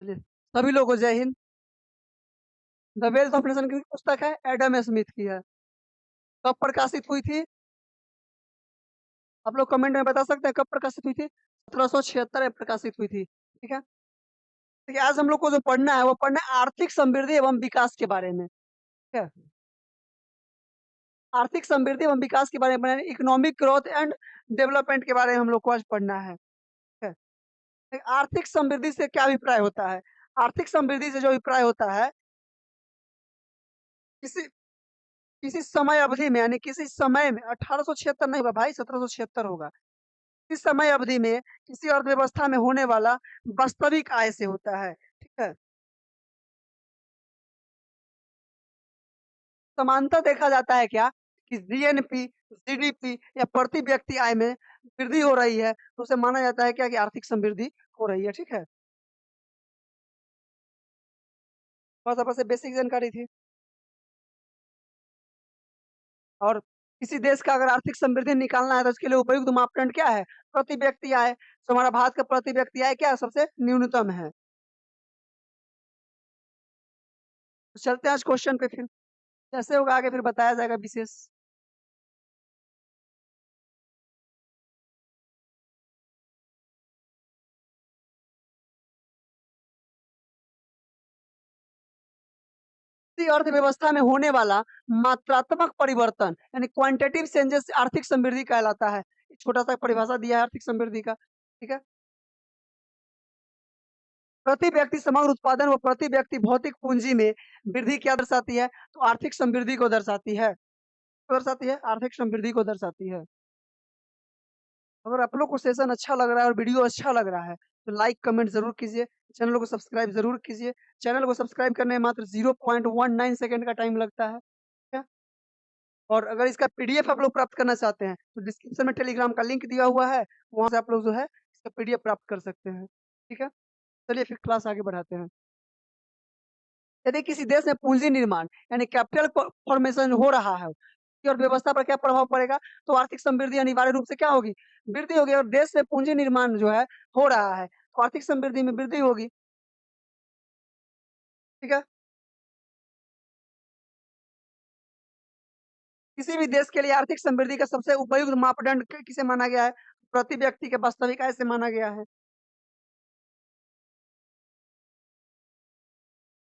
चलिए, सभी लोगों को जय Hind. The wealth of nation की पुस्तक है, एडम स्मिथ की है। कब प्रकाशित हुई थी? आप लोग कमेंट में बता सकते हैं कब प्रकाशित हुई थी? 1776 में प्रकाशित हुई थी। ठीक है। देखिए, आज हम लोग को जो पढ़ना है वो पढ़ना है आर्थिक समृद्धि एवं विकास के बारे में। ठीक है। आर्थिक समृद्धि एवं विकास के बारे में, इकोनॉमिक ग्रोथ एंड डेवलपमेंट के बारे में हम लोग को आज पढ़ना है। ठीक है। आर्थिक समृद्धि से क्या अभिप्राय होता है? आर्थिक समृद्धि से जो अभिप्राय होता है, किसी किसी समय अवधि में, यानी किसी समय में, 1876 नहीं होगा भाई, 1776 होगा। इस समय अवधि में किसी अर्थव्यवस्था में होने वाला वास्तविक आय से होता है। ठीक है। समानता देखा जाता है क्या कि जीएनपी, जीडीपी या प्रति व्यक्ति आय में वृद्धि हो रही है, तो उसे माना जाता है क्या कि आर्थिक समृद्धि हो रही है। ठीक है। बस आपसे बेसिक जानकारी थी। और किसी देश का अगर आर्थिक समृद्धि निकालना है तो उसके लिए उपयुक्त मापदंड क्या है? प्रति व्यक्ति आय। तो हमारा भारत का प्रति व्यक्ति आय क्या है? सबसे न्यूनतम है। तो चलते हैं आज क्वेश्चन पे फिर। जैसे होगा आगे फिर बताया जाएगा विशेष। किसी अर्थव्यवस्था में होने वाला मात्रात्मक परिवर्तन, यानी क्वांटिटेटिव चेंजेस आर्थिक समृद्धि कहलाता है। छोटा सा परिभाषा दिया है आर्थिक समृद्धि का। ठीक है। प्रति व्यक्ति समग्र उत्पादन व प्रति व्यक्ति भौतिक पूंजी में वृद्धि क्या दर्शाती है? तो आर्थिक समृद्धि को दर्शाती है। दर्शाती है, आर्थिक समृद्धि को दर्शाती है। अगर आप लोग को सेशन अच्छा लग रहा है और वीडियो अच्छा लग रहा है तो लाइक कमेंट जरूर कीजिए। चैनल को सब्सक्राइब जरूर कीजिए। चैनल को सब्सक्राइब करने में मात्र 0.19 सेकंड का टाइम लगता है। ठीक है? और अगर इसका पीडीएफ आप लोग प्राप्त करना चाहते हैं तो डिस्क्रिप्शन में टेलीग्राम का लिंक दिया हुआ है, वहां से आप लोग जो है इसका पीडीएफ प्राप्त कर सकते हैं। ठीक है। चलिए फिर क्लास आगे बढ़ाते हैं। यदि किसी देश में पूंजी निर्माण यानी कैपिटल फॉर्मेशन हो रहा है की और व्यवस्था पर क्या प्रभाव पड़ेगा? तो आर्थिक समृद्धि अनिवार्य रूप से क्या होगी? वृद्धि होगी। और देश में पूंजी निर्माण जो है हो रहा है तो आर्थिक समृद्धि में वृद्धि होगी। ठीक है। किसी भी देश के लिए आर्थिक समृद्धि का सबसे उपयुक्त मापदंड किसे माना गया है? प्रति व्यक्ति के वास्तविक आय से माना गया है।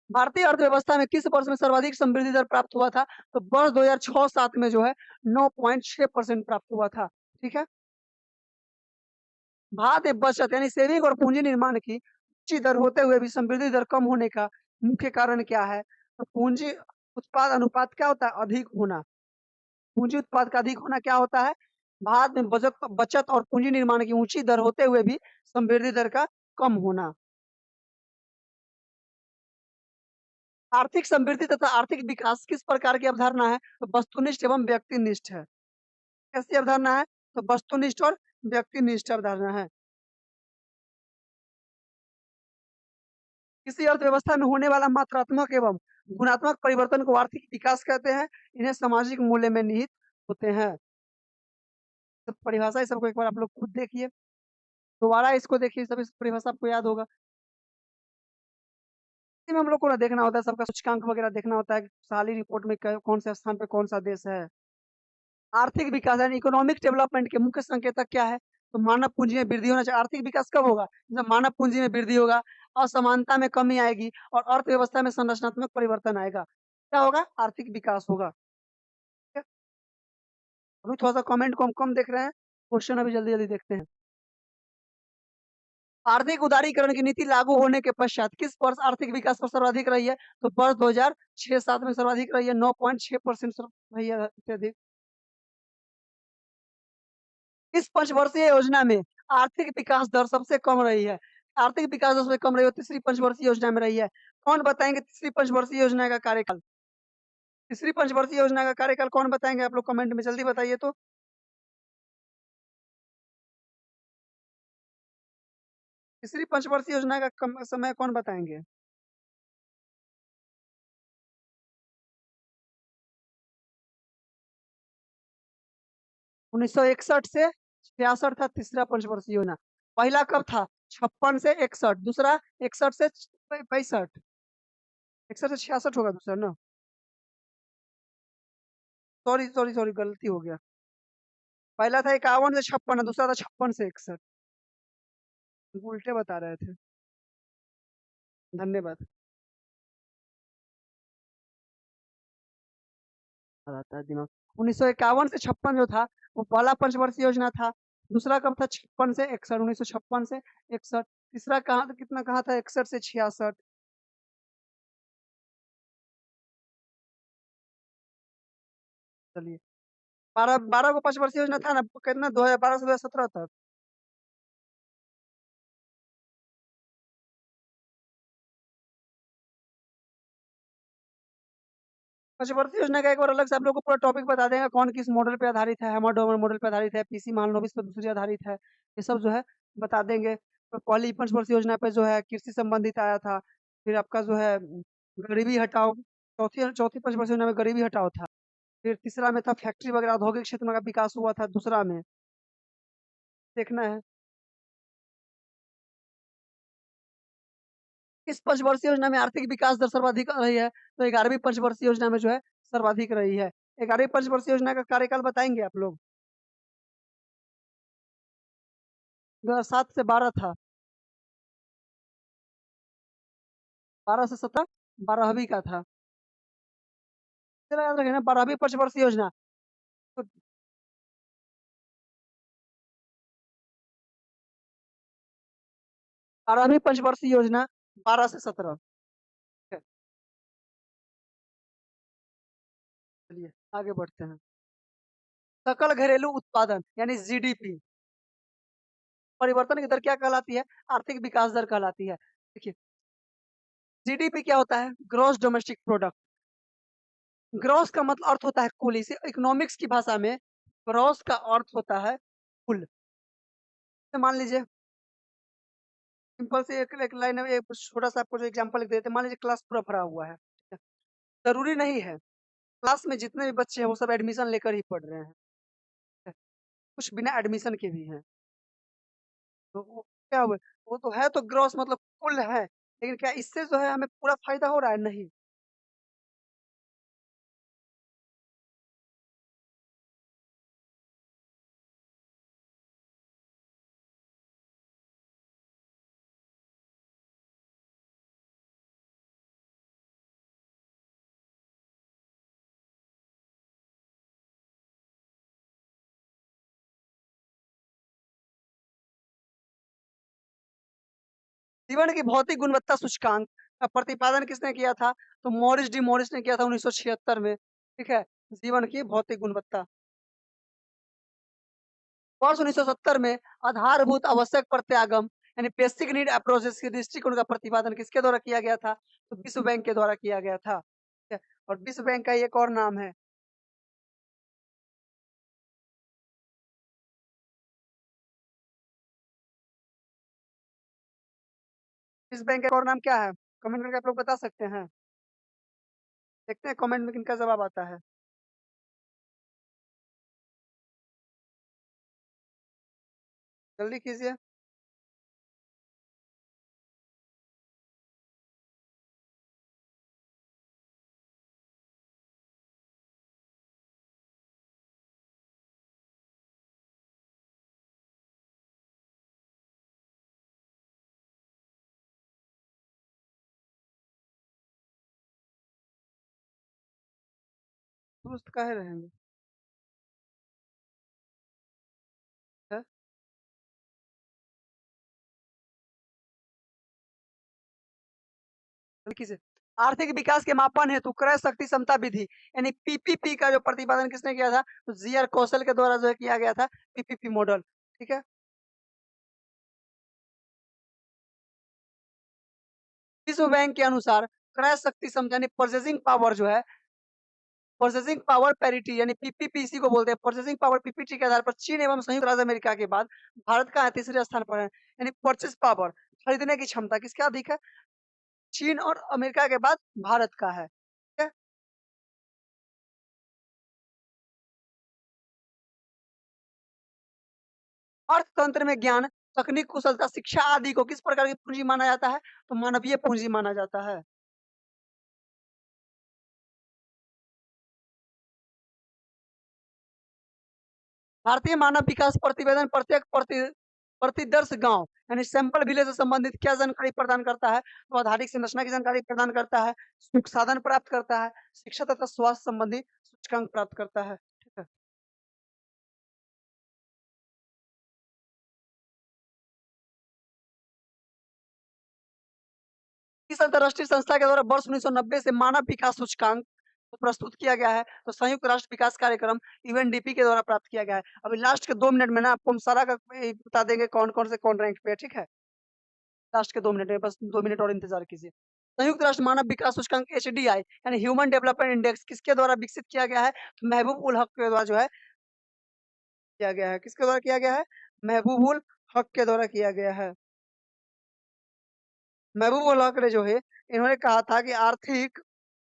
भारतीय अर्थव्यवस्था में किस वर्ष में सर्वाधिक समृद्धि दर प्राप्त हुआ था? तो वर्ष 2006-7 में जो है 9.6% प्राप्त हुआ था। ठीक है। भारत में बचत यानी सेविंग और पूंजी निर्माण की ऊंची दर होते हुए भी समृद्धि दर कम होने का मुख्य कारण क्या है? तो पूंजी उत्पाद अनुपात क्या होता है? अधिक होना। पूंजी उत्पाद का अधिक होना क्या होता है? भारत में बचत बचत और पूंजी निर्माण की ऊंची दर होते हुए भी समृद्धि दर का कम होना। आर्थिक समृद्धि तथा आर्थिक विकास किस प्रकार की अवधारणा है? तो वस्तुनिष्ठ एवं व्यक्तिनिष्ठ है। कैसी अवधारणा है? तो वस्तुनिष्ठ और व्यक्तिनिष्ठ अवधारणा है। किसी अर्थव्यवस्था में होने वाला मात्रात्मक एवं गुणात्मक परिवर्तन को आर्थिक विकास कहते हैं। इन्हें सामाजिक मूल्य में निहित होते हैं। तो परिभाषा इस सबको एक बार आप लोग खुद देखिए, दोबारा इसको देखिए, सब इस परिभाषा आपको याद होगा। इसी में हम लोग को ना देखना होता है, सबका सूचकांक वगैरह देखना होता है कि साली रिपोर्ट में कौन से स्थान पे कौन सा देश है। आर्थिक विकास यानी इकोनॉमिक डेवलपमेंट के मुख्य संकेतक क्या है? तो मानव पूंजी में वृद्धि होना चाहिए। आर्थिक विकास कब होगा? जब मानव पूंजी में वृद्धि होगा, असमानता में कमी आएगी और अर्थव्यवस्था में संरचनात्मक परिवर्तन आएगा। क्या होगा? आर्थिक विकास होगा। ठीक है? अभी थोड़ा सा कमेंट को हम कम देख रहे हैं, क्वेश्चन अभी जल्दी जल्दी देखते हैं। आर्थिक उदारीकरण की नीति लागू होने के पश्चात किस वर्ष आर्थिक विकास पर सर्वाधिक रही है? तो वर्ष 2006-7 में सर्वाधिक रही है, 9.6% रही है अत्यधिक। इस पंचवर्षीय योजना में आर्थिक विकास दर सबसे कम रही है। आर्थिक विकास दर सबसे कम रही है, तीसरी पंचवर्षीय योजना में रही है। कौन बताएंगे तीसरी पंचवर्षीय योजना का कार्यकाल? तीसरी पंचवर्षीय योजना का कार्यकाल कौन बताएंगे? आप लोग कमेंट में जल्दी बताइए तो। तीसरी पंचवर्षीय योजना का समय कौन बताएंगे? 1961 से 66 था तीसरा पंचवर्षीय योजना। पहला कब था? 56 से 61, दूसरा 61 से 65, 61 से 66 होगा दूसरा ना? सॉरी, सॉरी, सॉरी गलती हो गया। पहला था 51 से 56 दूसरा था 56 से 61। उल्टे बता रहे थे। धन्यवाद। आ जाता है दिमाग। 1951 से 56 जो था, वो पहला पंचवर्षीय योजना था। दूसरा कब था? 56 से 61, 1956 से 61। तीसरा कहाँ कितना कहा था? 61 से 66। चलिए, 12 को पंचवर्षीय योजना था ना, कितना 2012 से 2017 तक। पंचवर्षीय योजना का एक बार अलग से आप लोग को पूरा टॉपिक बता देंगे, कौन किस मॉडल पे आधारित है, हेमाडोमर मॉडल पे आधारित है, पीसी महालनोबिस पे दूसरी आधारित है। ये सब जो है बता देंगे। तो पहली पंचवर्षीय योजना पे जो है कृषि संबंधित आया था। फिर आपका जो है गरीबी हटाओ, चौथी चौथी पंचवर्षीय योजना में गरीबी हटाओ था। फिर तीसरा में था फैक्ट्री वगैरह औद्योगिक क्षेत्र में का विकास हुआ था दूसरा में। देखना है। इस पंचवर्षीय योजना में आर्थिक विकास दर सर्वाधिक रही है, तो 11वीं पंचवर्षीय योजना में जो है सर्वाधिक रही है। 11वीं पंचवर्षीय योजना का कार्यकाल बताएंगे आप लोग? 2007 से 12 था। 12 से 17 12वीं का था। चलो याद रखें ना, 12वीं पंचवर्षीय योजना। तो 12वीं पंचवर्षीय योजना 12 से 17। चलिए आगे बढ़ते हैं। सकल घरेलू उत्पादन यानी जीडीपी परिवर्तन की दर क्या कहलाती है? आर्थिक विकास दर कहलाती है। देखिए, जीडीपी क्या होता है? Gross domestic product. ग्रॉस का मतलब अर्थ होता है कुल। इसे इकोनॉमिक्स की भाषा में ग्रॉस का अर्थ होता है कुल। तो मान लीजिए, सिंपल से एक लाइन में एक छोटा सा आपको जो एग्जांपल लिख देते हैं। मान लीजिए क्लास पूरा भरा हुआ है, ठीक है? जरूरी नहीं है क्लास में जितने भी बच्चे हैं वो सब एडमिशन लेकर ही पढ़ रहे हैं, ठीक है? कुछ बिना एडमिशन के भी हैं। तो वो क्या हुआ? वो तो है, तो ग्रॉस मतलब कुल है, लेकिन क्या इससे जो है हमें पूरा फायदा हो रहा है? नहीं। जीवन की भौतिक गुणवत्ता सूचकांक का प्रतिपादन किसने किया था? तो मॉरिस डी मॉरिस ने किया था 1976 में, ठीक है? जीवन की भौतिक गुणवत्ता। वर्ष 1970 में आधारभूत आवश्यक प्रत्यागम यानी बेसिक नीड अप्रोचेस के दृष्टिकोण का प्रतिपादन किसके द्वारा किया गया था? तो विश्व बैंक के द्वारा किया गया था, ठीक है? और विश्व बैंक का एक और नाम है। विश्व बैंक का एक और नाम क्या है? कमेंट करके आप लोग बता सकते हैं। देखते हैं कमेंट में किनका जवाब आता है। जल्दी कीजिए। दुरुस्त काहे रहेंगे? है? जल्दी कीजिए। आर्थिक विकास के मापन हेतु क्रय शक्ति क्षमता विधि यानी पीपीपी का जो प्रतिपादन किसने किया था? तो जीआर कौशल के द्वारा जो है किया गया था, पीपीपी मॉडल, ठीक है? विश्व बैंक के अनुसार क्रय शक्ति क्षमता यानी परचेसिंग पावर जो है, परचेसिंग पावर पैरिटी यानी पीपीपीसी को बोलते हैं। परचेसिंग पावर पीपीटी के आधार पर चीन एवं संयुक्त राज्य अमेरिका के बाद भारत का तीसरे स्थान पर है। यानी परचेस पावर, खरीदने की क्षमता किसका अधिक है? चीन और अमेरिका के बाद भारत का है, ठीक है? अर्थतंत्र में ज्ञान तकनीक, कुशलता, शिक्षा आदि को किस प्रकार की पूँजी माना जाता है? तो मानवीय पूँजी माना जाता है। भारतीय मानव विकास प्रतिवेदन प्रत्येक प्रतिदर्श गाँव यानी सैंपल विलेज से संबंधित क्या जानकारी प्रदान करता है? तो आधारिक संरचना की जानकारी प्रदान करता है, सुख साधन प्राप्त करता है, शिक्षा तथा स्वास्थ्य संबंधी सूचकांक प्राप्त करता है। ठीक है। किस अंतर्राष्ट्रीय संस्था के द्वारा वर्ष 1990 से मानव विकास सूचकांक को प्रस्तुत किया गया है? तो संयुक्त राष्ट्र विकास कार्यक्रम यूएनडीपी के द्वारा प्राप्त किया गया है। अभी लास्ट के 2 मिनट में ना आपको हम सारा का बता देंगे कौन-कौन से कौन रैंक पे है, ठीक है? लास्ट के 2 मिनट में बस 2 मिनट और इंतज़ार कीजिए। संयुक्त राष्ट्र मानव विकास सूचकांक एचडीआई यानी ह्यूमन डेवलपमेंट इंडेक्स किसके द्वारा विकसित किया गया है? तो महबूब उल हक के द्वारा जो है किया गया है। किसके द्वारा किया गया है? महबूब उल हक के द्वारा किया गया है। महबूब उल हक ने जो है इन्होंने कहा था कि आर्थिक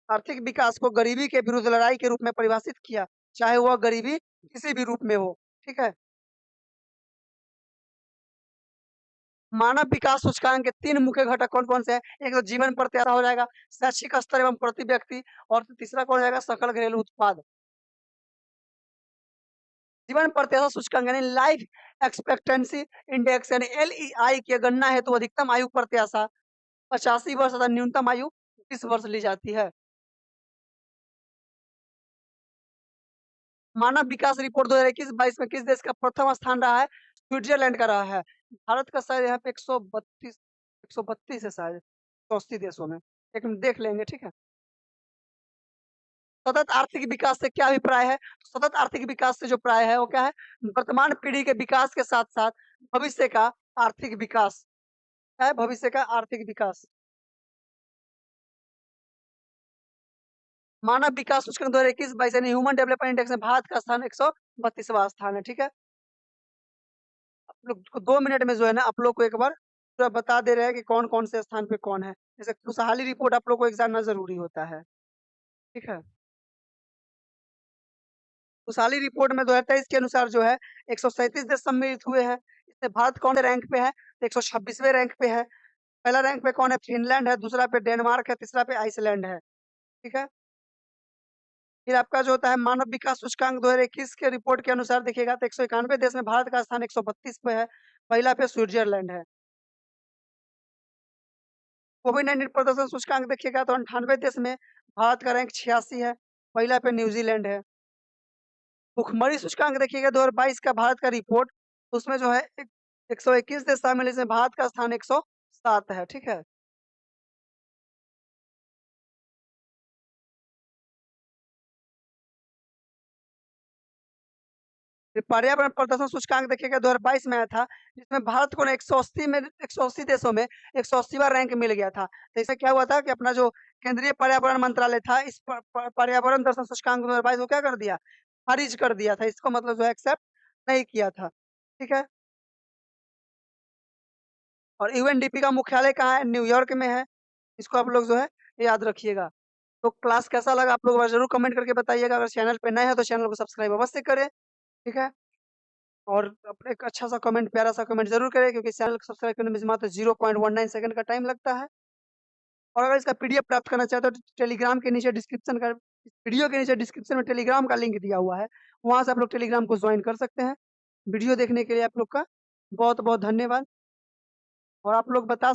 आर्थिक विकास को गरीबी के विरुद्ध लड़ाई के रूप में परिभाषित किया, चाहे वह गरीबी किसी भी रूप में हो। ठीक है? मानव विकास सूचकांक के 3 मुख्य घटक कौन-कौन से हैं? एक तो जीवन प्रत्याशा हो जाएगा, शैक्षिक स्तर एवं प्रति व्यक्ति और तीसरा कौन हो जाएगा? सकल घरेलू उत्पाद। जीवन प्रत्याशा सूचकांक यानी लाइफ एक्सपेक्टेंसी इंडेक्स यानी एलईआई की गणना हेतु अधिकतम आयु प्रत्याशा 85 वर्ष तथा न्यूनतम आयु 30 वर्ष ली जाती है। मानव विकास रिपोर्ट 2021-22 में किस देश का प्रथम स्थान रहा है? स्विट्जरलैंड का रहा है। भारत का शायद यहाँ पे 132 है शायद, 180 देशों में। एक मिनट देख लेंगे, ठीक है? सतत आर्थिक विकास से क्या अभिप्राय है? सतत आर्थिक विकास से जो प्राय है, वो क्या है? वर्तमान पीढ़ी के विकास के साथ-साथ भविष्य का आर्थिक विकास। क्या है? भविष्य का आर्थिक विकास। मानव विकास सूचकांक 2021-22 यानी ह्यूमन डेवलपमेंट इंडेक्स में भारत का स्थान 132वां स्थान है, ठीक है? आप लोग को 2 मिनट में जो है ना, आप लोग को एक बार पूरा बता दे रहे हैं कि कौन-कौन से स्थान पे कौन है। जैसे खुशहाली रिपोर्ट आप लोग को एक जानना ज़रूरी होता है, ठीक है? खुशहाली रिपोर्ट में 2023 के अनुसार जो है 137 देश सम्मिलित हुए हैं। इसमें भारत कौन से रैंक पे है? 126वें रैंक पे है। पहला रैंक पे कौन है? फ़िनलैंड है, दूसरा पे डेनमार्क है, तीसरा पे आइसलैंड है, ठीक है? फिर आपका जो होता है मानव विकास सूचकांक 2021 के रिपोर्ट के अनुसार देखिएगा तो 191 देश में भारत का स्थान 132 पे है, पहला पे स्विट्ज़रलैंड है। कोविड-19 प्रदर्शन सूचकांक देखिएगा तो 98 देश में भारत का रैंक 86 है, पहला पे न्यूज़ीलैंड है। भुखमरी सूचकांक देखिएगा 2022 का भारत का रिपोर्ट, उसमें जो है 121 देश शामिल है, इसमें भारत का स्थान 107 है, ठीक है? फिर पर्यावरण प्रदर्शन सूचकांक देखिएगा 2022 में आया था, जिसमें भारत को ना 180 देशों में 180वां रैंक मिल गया था। तो इससे क्या हुआ था कि अपना जो केंद्रीय पर्यावरण मंत्रालय था, इस पर्यावरण दर्शन सूचकांक 2022 को क्या कर दिया? खारिज कर दिया था। इसको मतलब जो है एक्सेप्ट नहीं किया था। ठीक है? और यूएनडीपी का मुख्यालय कहाँ है? न्यूयॉर्क में है। इसको आप लोग जो है याद रखिएगा। तो क्लास कैसा लगा आप लोग ज़रूर कमेंट करके बताइएगा। अगर चैनल पे नए हैं तो चैनल को सब्सक्राइब अवश्य करें। ठीक है? और एक अच्छा-सा कमेंट, प्यारा-सा कमेंट ज़रूर करें क्योंकि चैनल को सब्सक्राइब करने में मात्र 0.19 सेकंड का टाइम लगता है। और अगर इसका पीडीएफ प्राप्त करना चाहते हो तो टेलीग्राम के नीचे डिस्क्रिप्शन का इस वीडियो के नीचे डिस्क्रिप्शन में टेलीग्राम का लिंक दिया हुआ है। वहाँ से आप लोग टेलीग्राम को जॉइन कर सकते हैं। वीडियो देखने के लिए आप लोग का बहुत-बहुत धन्यवाद। और आप लोग बता